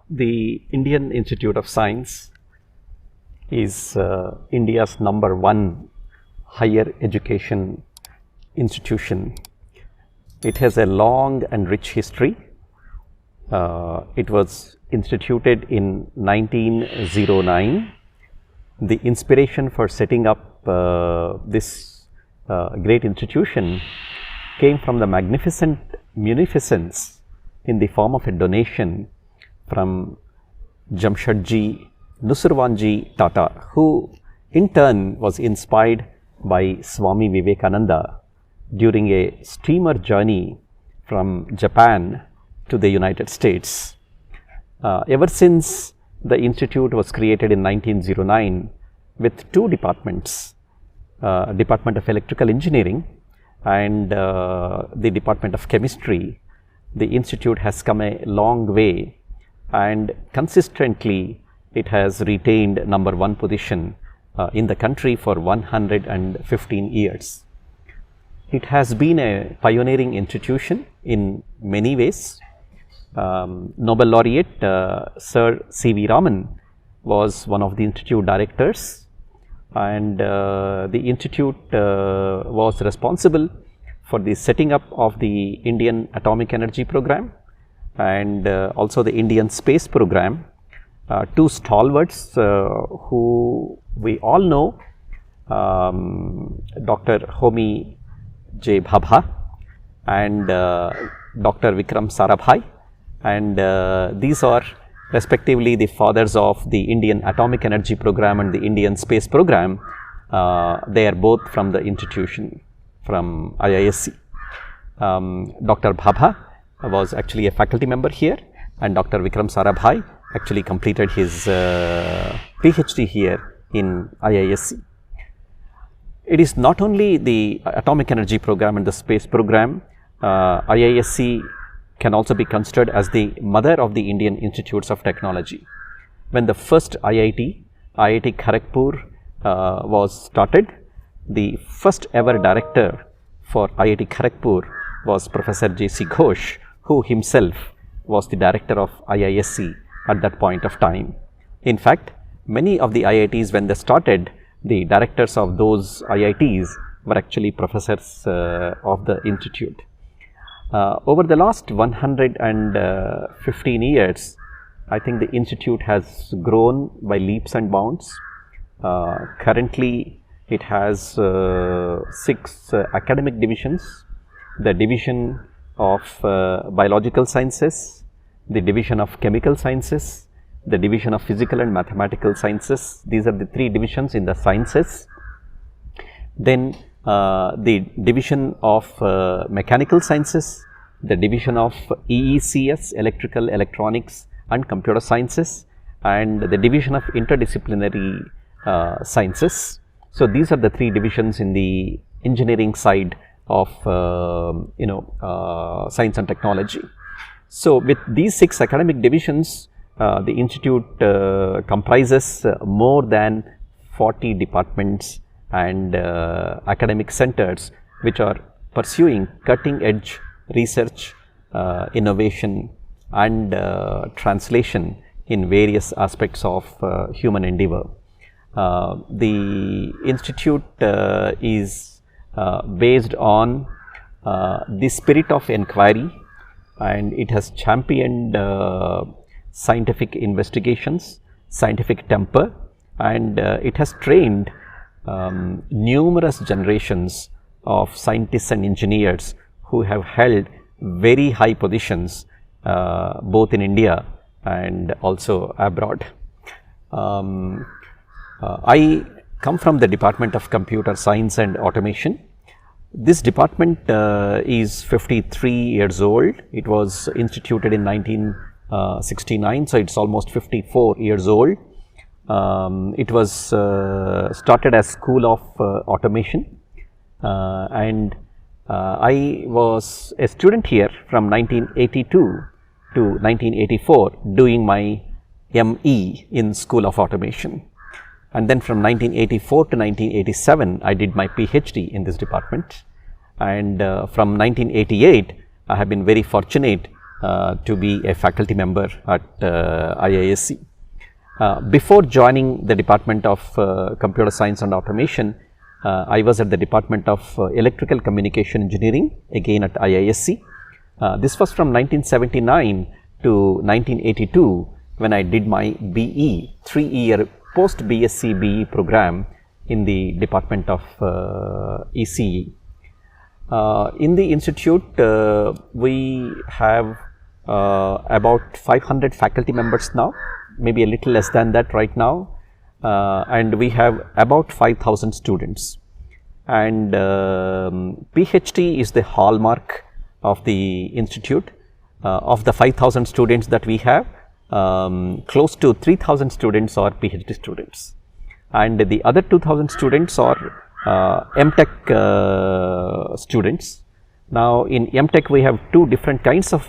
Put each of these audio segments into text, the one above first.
The Indian Institute of Science is India's #1 higher education institution. It has a long and rich history. It was instituted in 1909. The inspiration for setting up this great institution came from the magnificent munificence in the form of a donation from Jamshedji Tata, who in turn was inspired by Swami Vivekananda during a steamer journey from Japan to the United States. Ever since the institute was created in 1909 with two departments, Department of Electrical Engineering and the Department of Chemistry, the institute has come a long way, and consistently it has retained #1 position in the country for 115 years. It has been a pioneering institution in many ways. Nobel laureate Sir C.V. Raman was one of the institute directors, and the institute was responsible for the setting up of the Indian Atomic Energy Program and also the Indian Space Program. Two stalwarts who we all know, Dr. Homi J. Bhabha and Dr. Vikram Sarabhai, and these are respectively the fathers of the Indian Atomic Energy Program and the Indian Space Program. They are both from the institution, from IISc. Dr. Bhabha was actually a faculty member here, and Dr. Vikram Sarabhai actually completed his PhD here in IISc. It is not only the Atomic Energy Program and the Space Program. IISc can also be considered as the mother of the Indian Institutes of Technology. When the first IIT Kharagpur was started, the first ever director for IIT Kharagpur was Professor J.C. Ghosh, who himself was the director of IISc at that point of time. In fact, many of the IITs, when they started, the directors of those IITs were actually professors of the institute. Over the last 115 years, I think the institute has grown by leaps and bounds. Currently, it has 6 academic divisions: the division of biological sciences, the division of chemical sciences, the division of physical and mathematical sciences. These are the 3 divisions in the sciences. Then the division of mechanical sciences, the division of EECS, electrical, electronics and computer sciences, and the division of interdisciplinary sciences. So these are the 3 divisions in the engineering side of science and technology. So with these 6 academic divisions, the institute comprises more than 40 departments and academic centers which are pursuing cutting edge research, innovation and translation in various aspects of human endeavor. The institute is based on the spirit of inquiry, and it has championed scientific investigations, scientific temper, and it has trained numerous generations of scientists and engineers who have held very high positions both in India and also abroad. I come from the Department of Computer Science and Automation. This department is 53 years old. It was instituted in 1969, so it's almost 54 years old. It was started as School of Automation, and I was a student here from 1982 to 1984 doing my ME in School of Automation, and then from 1984 to 1987 I did my PhD in this department, and from 1988 I have been very fortunate to be a faculty member at IISc. Before joining the Department of Computer Science and Automation, I was at the Department of Electrical Communication Engineering, again at IISc. This was from 1979 to 1982 when I did my BE, 3-year post BSc BE program in the Department of ECE. In the institute, we have about 500 faculty members now, maybe a little less than that right now, and we have about 5,000 students. And PhD is the hallmark of the institute. Of the 5,000 students that we have, close to 3,000 students are PhD students, and the other 2,000 students are MTech students. Now, in MTech we have two different kinds of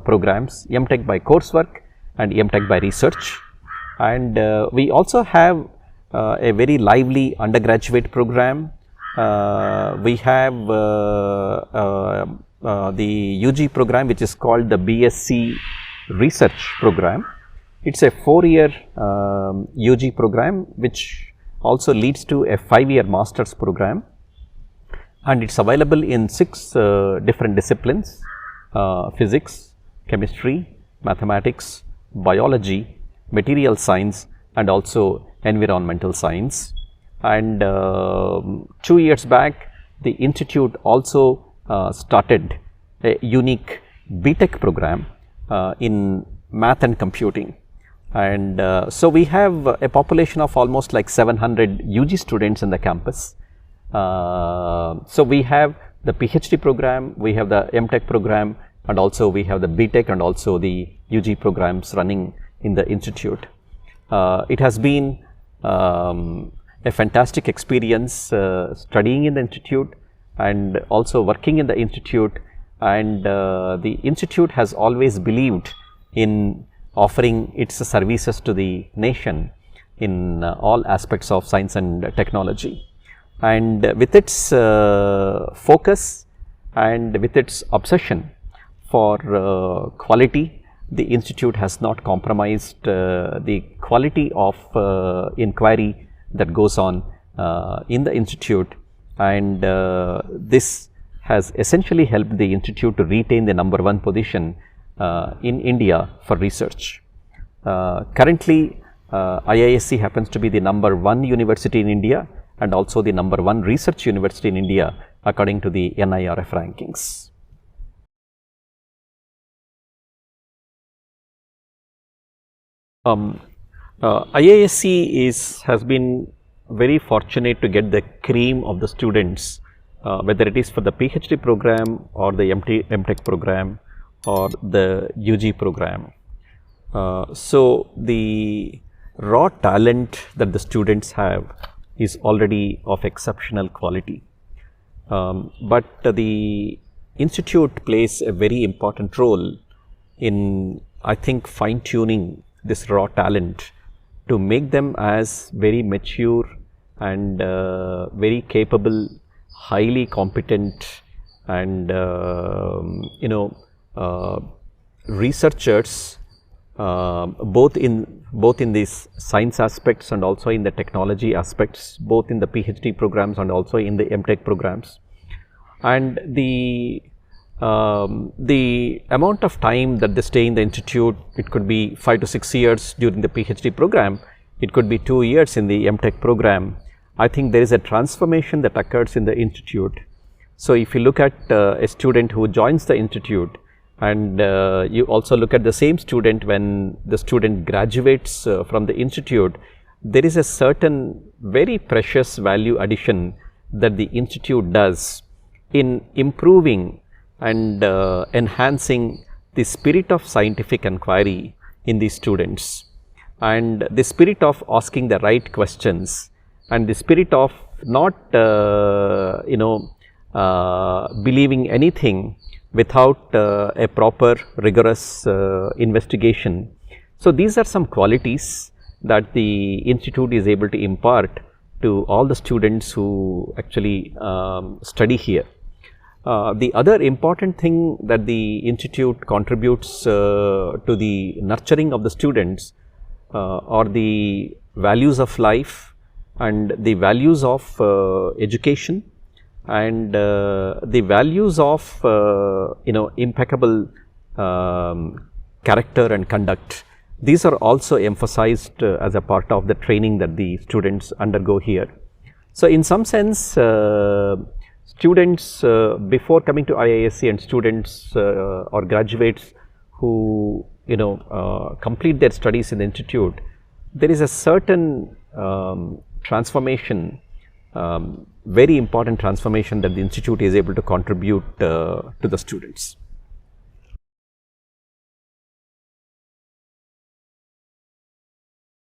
programs, MTech by coursework and MTech by research, and we also have a very lively undergraduate program. We have the UG program, which is called the BSc research program. It's a 4-year UG program which also leads to a 5-year master's program, and it's available in 6 different disciplines: physics, chemistry, mathematics, biology, material science, and also environmental science. And 2 years back, the institute also started a unique BTech program in math and computing. And so we have a population of almost like 700 UG students in the campus. So we have the PhD program, we have the MTech program, and also we have the BTech and also the UG programs running in the institute. It has been a fantastic experience studying in the institute and also working in the institute, and the institute has always believed in offering its services to the nation in all aspects of science and technology. And with its focus and with its obsession for quality, the institute has not compromised the quality of inquiry that goes on in the institute, and this has essentially helped the institute to retain the #1 position in India for research. Currently, IISc happens to be the #1 university in India and also the #1 research university in India according to the NIRF rankings. IISc has been very fortunate to get the cream of the students, whether it is for the PhD program or the MTech program or the UG program. So the raw talent that the students have is already of exceptional quality, but the institute plays a very important role in, I think, fine tuning this raw talent to make them as very mature and very capable, highly competent, and researchers, both in these science aspects and also in the technology aspects, both in the PhD programs and also in the MTech programs. And the amount of time that they stay in the institute, it could be 5 to 6 years during the PhD program, it could be 2 years in the MTech program. I think there is a transformation that occurs in the institute. So if you look at a student who joins the institute, and you also look at the same student when the student graduates from the institute, there is a certain very precious value addition that the institute does in improving and enhancing the spirit of scientific inquiry in these students, and the spirit of asking the right questions, and the spirit of not believing anything without a proper rigorous investigation. So these are some qualities that the institute is able to impart to all the students who actually study here. The other important thing that the institute contributes to the nurturing of the students are the values of life and the values of education and the values of impeccable character and conduct. These are also emphasized as a part of the training that the students undergo here. So, in some sense, students before coming to IISc and students or graduates who complete their studies in the institute, there is a certain transformation, very important transformation that the institute is able to contribute to the students.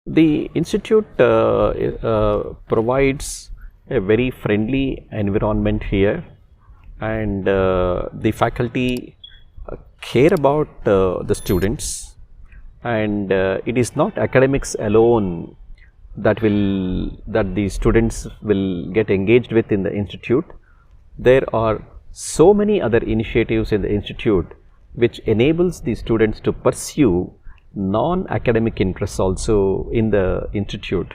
The institute provides a very friendly environment here, and the faculty care about the students, and it is not academics alone that the students will get engaged with in the institute. There are so many other initiatives in the institute which enables the students to pursue non-academic interests also in the institute.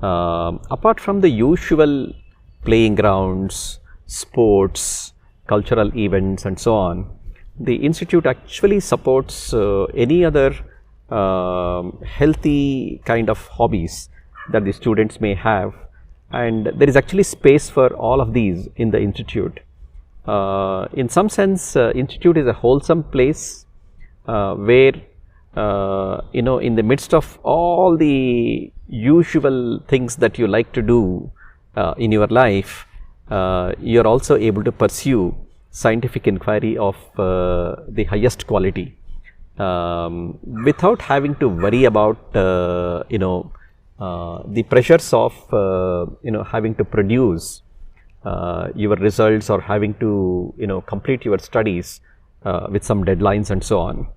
Apart from the usual playing grounds, sports, cultural events and so on, the institute actually supports any other healthy kind of hobbies that the students may have, and there is actually space for all of these in the institute. In some sense, institute is a wholesome place where in the midst of all the usual things that you like to do in your life, you are also able to pursue scientific inquiry of the highest quality without having to worry about the pressures of having to produce your results or having to complete your studies with some deadlines and so on.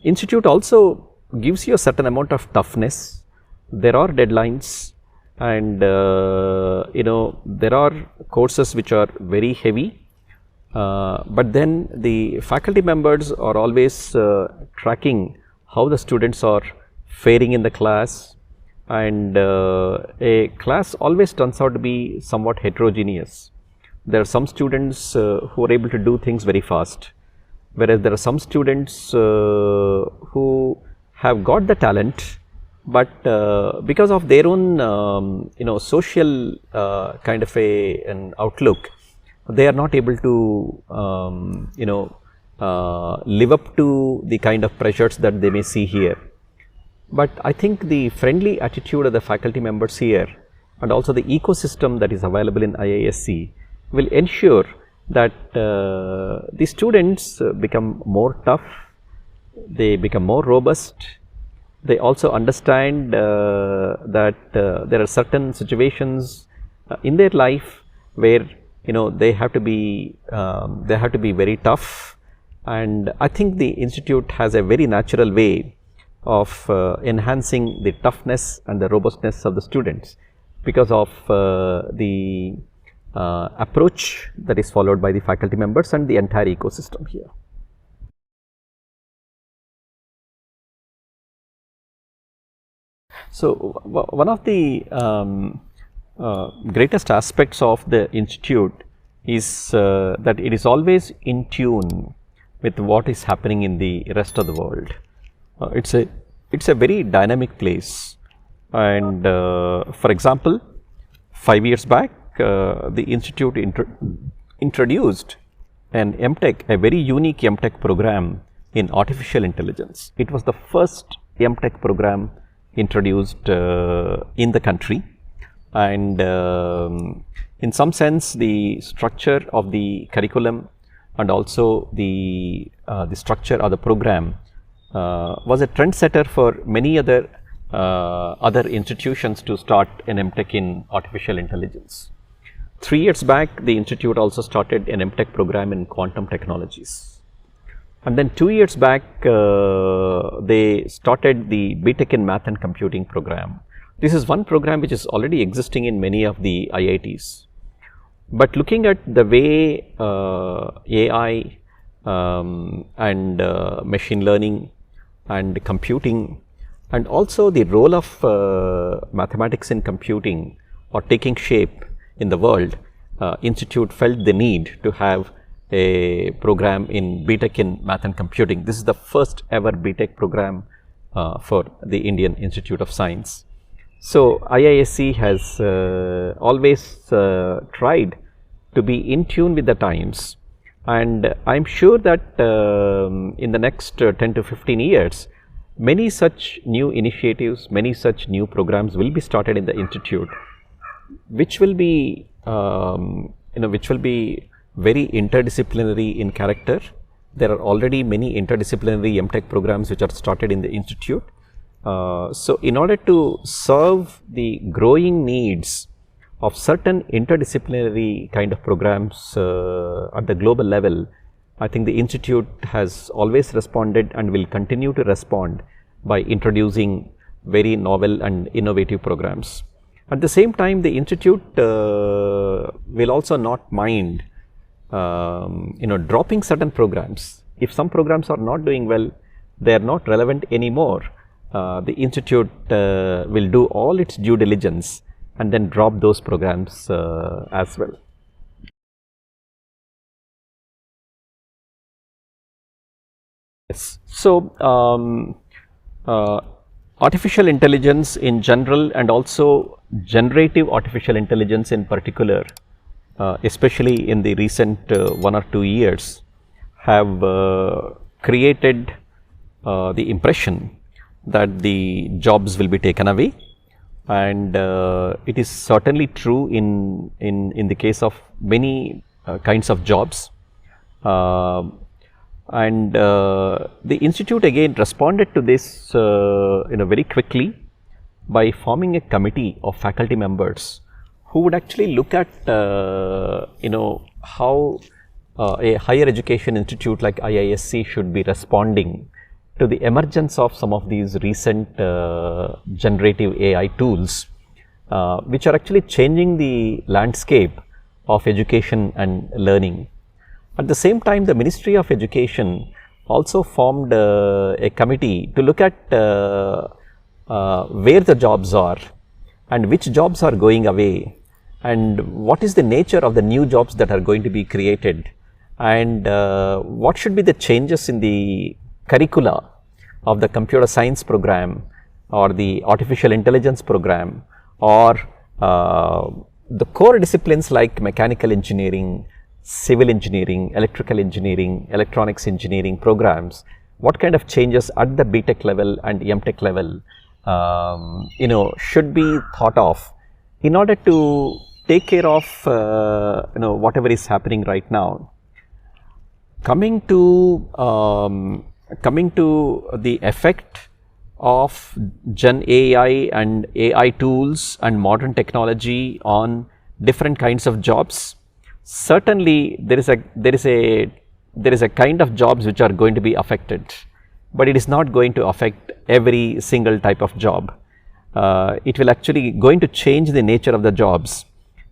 Institute also gives you a certain amount of toughness. There are deadlines, and there are courses which are very heavy, but then the faculty members are always tracking how the students are faring in the class, and a class always turns out to be somewhat heterogeneous. There are some students who are able to do things very fast, whereas there are some students who have got the talent, but because of their own social kind of an outlook, they are not able to live up to the kind of pressures that they may see here. But I think the friendly attitude of the faculty members here and also the ecosystem that is available in IISc will ensure that the students become more tough, they become more robust. They also understand that there are certain situations in their life where they have to be very tough, and I think the institute has a very natural way of enhancing the toughness and the robustness of the students because of the approach that is followed by the faculty members and the entire ecosystem here. So, one of the greatest aspects of the institute is that it is always in tune with what is happening in the rest of the world. It's a very dynamic place, and for example, 5 years back the institute introduced an MTech, a very unique MTech program in artificial intelligence. It was the first MTech program introduced in the country, and in some sense the structure of the curriculum and also the structure of the program was a trendsetter for many other institutions to start an MTech in artificial intelligence. 3 years back, the institute also started an MTech program in quantum technologies. And then 2 years back, they started the BTech in Math and Computing program. This is one program which is already existing in many of the IITs. But looking at the way AI and machine learning and computing, and also the role of mathematics in computing are taking shape in the world, Institute felt the need to have a program in BTech in Math and Computing. This is the first ever BTech program for the Indian Institute of Science. So, IISc has always tried to be in tune with the times, and I am sure that in the next 10 to 15 years, many such new initiatives, many such new programs will be started in the institute, which will be which will be very interdisciplinary in character. There are already many interdisciplinary MTech programs which are started in the institute. So, in order to serve the growing needs of certain interdisciplinary kind of programs at the global level, I think the institute has always responded and will continue to respond by introducing very novel and innovative programs. At the same time, the institute will also not mind dropping certain programs. If some programs are not doing well, they are not relevant anymore. The institute will do all its due diligence and then drop those programs as well. Yes. So, artificial intelligence in general and also generative artificial intelligence in particular, especially in the recent 1 or 2 years, have created the impression that the jobs will be taken away, and it is certainly true in the case of many kinds of jobs. And the institute again responded to this very quickly by forming a committee of faculty members who would actually look at how a higher education institute like IISc should be responding to the emergence of some of these recent generative AI tools, which are actually changing the landscape of education and learning. At the same time, the Ministry of Education also formed a committee to look at where the jobs are and which jobs are going away, and what is the nature of the new jobs that are going to be created, and what should be the changes in the curricula of the computer science program or the artificial intelligence program, or the core disciplines like mechanical engineering, civil engineering, electrical engineering, electronics engineering programs. What kind of changes at the BTech level and MTech level should be thought of in order to take care of whatever is happening right now. Coming to the effect of Gen AI and AI tools and modern technology on different kinds of jobs, certainly there is a kind of jobs which are going to be affected, but it is not going to affect every single type of job. It will actually going to change the nature of the jobs.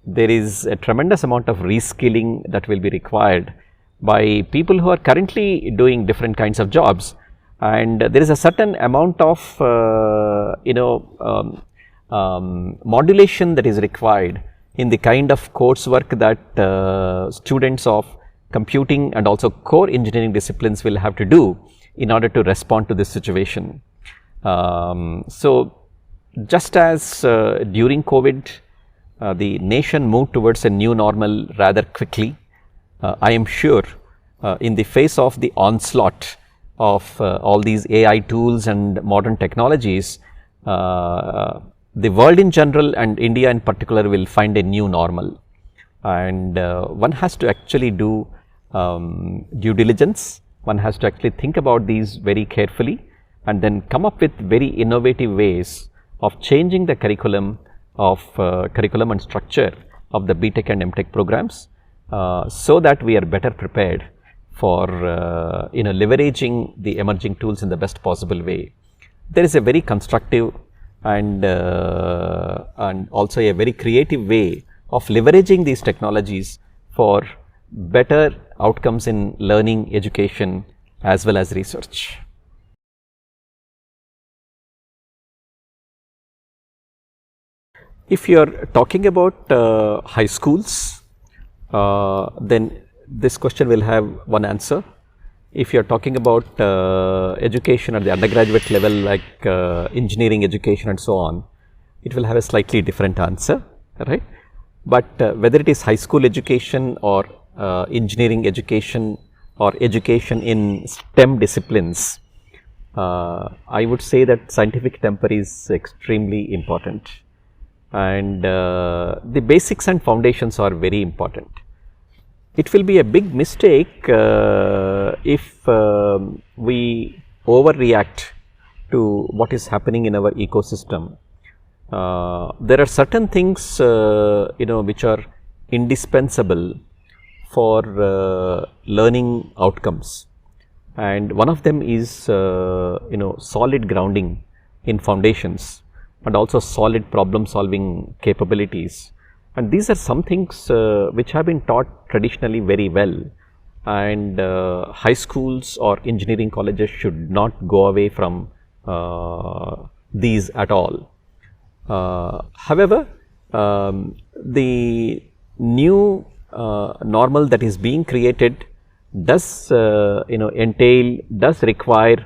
There is a tremendous amount of reskilling that will be required by people who are currently doing different kinds of jobs, and there is a certain amount of modulation that is required in the kind of coursework that students of computing and also core engineering disciplines will have to do in order to respond to this situation. So, just as during COVID, the nation moved towards a new normal rather quickly, I am sure in the face of the onslaught of all these AI tools and modern technologies, the world in general and India in particular will find a new normal, and one has to actually do due diligence. One has to actually think about these very carefully and then come up with very innovative ways of changing the curriculum and structure of the BTech and MTech programs, so that we are better prepared for leveraging the emerging tools in the best possible way. There is a very constructive and also a very creative way of leveraging these technologies for better outcomes in learning, education as well as research. If you are talking about high schools, then this question will have one answer. If you are talking about education at the undergraduate level like engineering education and so on, it will have a slightly different answer, right. But whether it is high school education or engineering education or education in STEM disciplines, I would say that scientific temper is extremely important, and the basics and foundations are very important. It will be a big mistake if we overreact to what is happening in our ecosystem. There are certain things which are indispensable for learning outcomes, and one of them is solid grounding in foundations and also solid problem solving capabilities, and these are some things which have been taught traditionally very well, and high schools or engineering colleges should not go away from these at all. However, the new normal that is being created does does require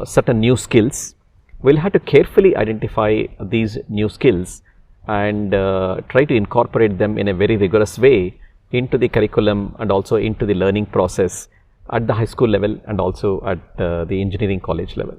certain new skills. We will have to carefully identify these new skills and try to incorporate them in a very rigorous way into the curriculum and also into the learning process at the high school level and also at the engineering college level.